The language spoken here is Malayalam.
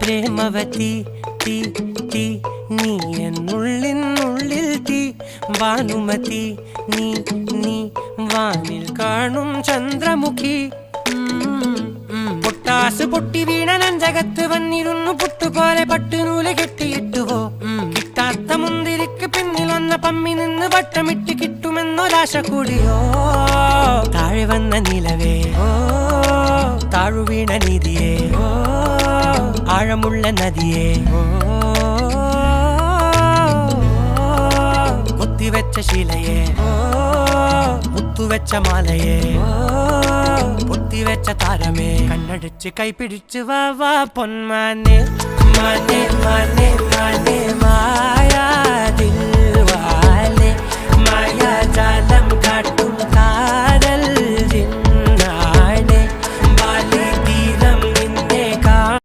പ്രേമവതി തീ തീ നീ എന്നുള്ളിൽ തീ ഭാനുമതി നീ നീ വാനിൽ കാണും ചന്ദ്രമുഖി പൊട്ടാസ് പൊട്ടി വീണ നെഞ്ചകത്ത് വന്നിരുന്നു പുട്ടുപോലെ പട്ടുനൂല് കെട്ടിയിട്ടുവോ കിട്ടാത്ത മുന്തിരിക്ക് പിന്നിൽ വന്ന പമ്മി നിന്ന് വട്ടമിട്ട് കിട്ടുമെന്നൊരാശ കൂടിയോ താഴെ വന്ന നിലവേ താഴു വീണ നിധിയേ ആഴമുള്ള നദിയേ കൊത്തിവെച്ച ശിലയേ മുത്തുവെച്ച മാലയേ പൊത്തിവെച്ച താരമേ കണ്ണടിച്ച് കൈപിടിച്ച് വാ വാ പൊന്മാനെ മാനെ മാനെ മാനെ മായാ ദിൽവാലെ മായാ ജാലം കാട്ടി